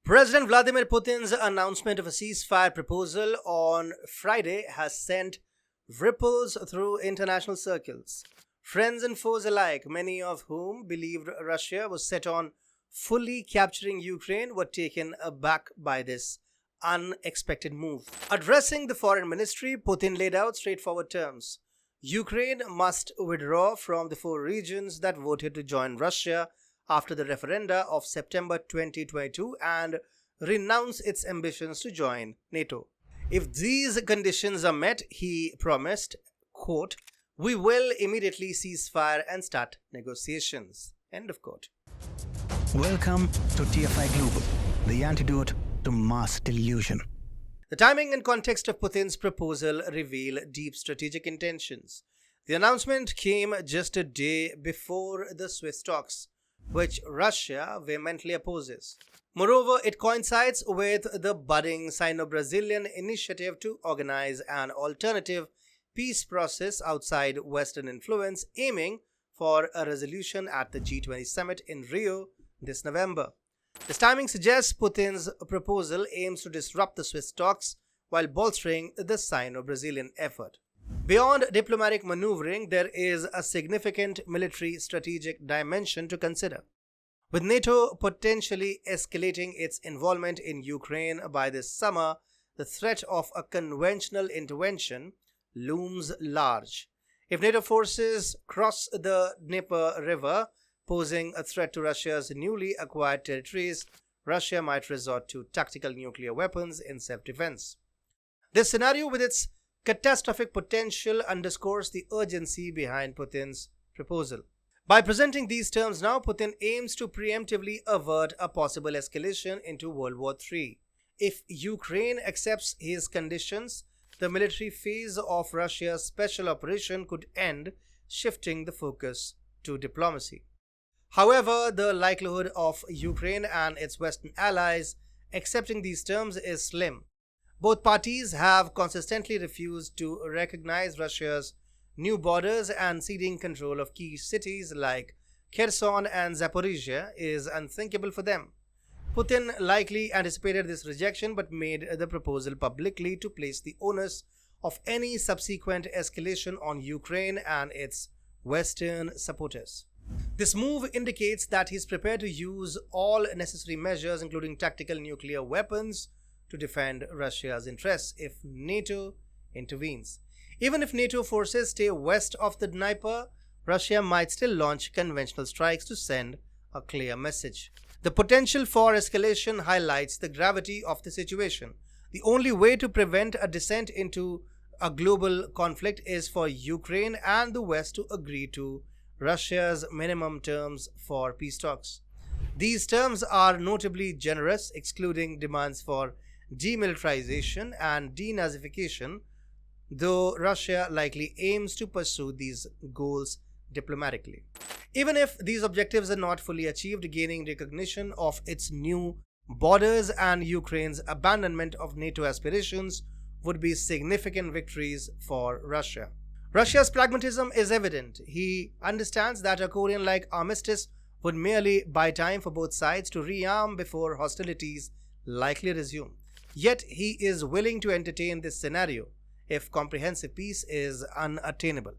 President Vladimir Putin's announcement of a ceasefire proposal on Friday has sent ripples through international circles. Friends and foes alike, many of whom believed Russia was set on fully capturing Ukraine, were taken aback by this unexpected move. Addressing the foreign ministry, Putin laid out straightforward terms. Ukraine must withdraw from the 4 regions that voted to join Russia after the referenda of September 2022 and renounce its ambitions to join NATO. If these conditions are met, he promised, quote, "We will immediately cease fire and start negotiations." End of quote. Welcome to TFI Global, the antidote to mass delusion. The timing and context of Putin's proposal reveal deep strategic intentions. The announcement came just a day before the Swiss talks, which Russia vehemently opposes. Moreover, it coincides with the budding Sino-Brazilian initiative to organize an alternative peace process outside Western influence, aiming for a resolution at the G20 summit in Rio this November. This timing suggests Putin's proposal aims to disrupt the Swiss talks while bolstering the Sino-Brazilian effort. Beyond diplomatic maneuvering, there is a significant military strategic dimension to consider. With NATO potentially escalating its involvement in Ukraine by this summer, the threat of a conventional intervention looms large. If NATO forces cross the Dnieper River, posing a threat to Russia's newly acquired territories, Russia might resort to tactical nuclear weapons in self-defense. This scenario, with its catastrophic potential, underscores the urgency behind Putin's proposal. By presenting these terms now, Putin aims to preemptively avert a possible escalation into World War III. If Ukraine accepts his conditions, the military phase of Russia's special operation could end, shifting the focus to diplomacy. However, the likelihood of Ukraine and its Western allies accepting these terms is slim. Both parties have consistently refused to recognize Russia's new borders, and ceding control of key cities like Kherson and Zaporizhia is unthinkable for them. Putin likely anticipated this rejection but made the proposal publicly to place the onus of any subsequent escalation on Ukraine and its Western supporters. This move indicates that he is prepared to use all necessary measures, including tactical nuclear weapons, to defend Russia's interests if NATO intervenes. Even if NATO forces stay west of the Dnieper, Russia might still launch conventional strikes to send a clear message. The potential for escalation highlights the gravity of the situation. The only way to prevent a descent into a global conflict is for Ukraine and the West to agree to Russia's minimum terms for peace talks. These terms are notably generous, excluding demands for demilitarization and denazification, though Russia likely aims to pursue these goals diplomatically. Even if these objectives are not fully achieved, gaining recognition of its new borders and Ukraine's abandonment of NATO aspirations would be significant victories for Russia. Russia's pragmatism is evident. He understands that a Korean-like armistice would merely buy time for both sides to rearm before hostilities likely resume. Yet he is willing to entertain this scenario if comprehensive peace is unattainable.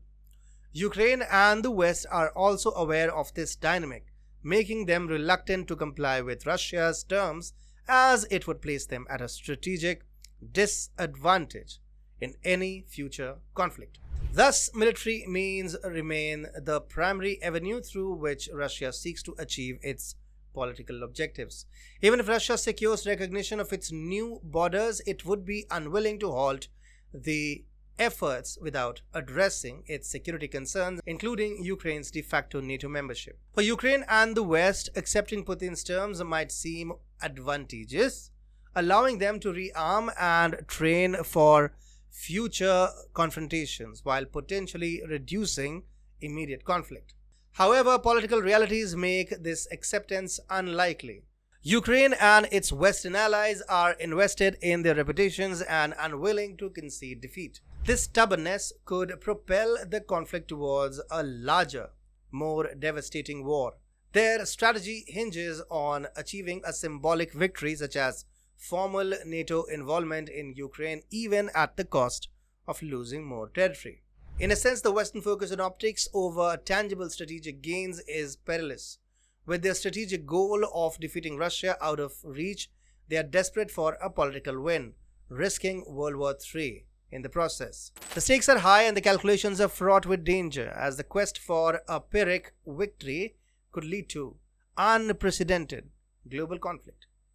Ukraine and the West are also aware of this dynamic, making them reluctant to comply with Russia's terms, as it would place them at a strategic disadvantage in any future conflict. Thus, military means remain the primary avenue through which Russia seeks to achieve its political objectives. Even if Russia secures recognition of its new borders, it would be unwilling to halt the efforts without addressing its security concerns, including Ukraine's de facto NATO membership. For Ukraine and the West, accepting Putin's terms might seem advantageous, allowing them to rearm and train for future confrontations while potentially reducing immediate conflict. However, political realities make this acceptance unlikely. Ukraine and its Western allies are invested in their reputations and unwilling to concede defeat. This stubbornness could propel the conflict towards a larger, more devastating war Their strategy hinges on achieving a symbolic victory such as formal NATO involvement in Ukraine, even at the cost of losing more territory. In a sense, the Western focus on optics over tangible strategic gains is perilous. With their strategic goal of defeating Russia out of reach, they are desperate for a political win, risking World War III in the process. The stakes are high and the calculations are fraught with danger, as the quest for a Pyrrhic victory could lead to unprecedented global conflict.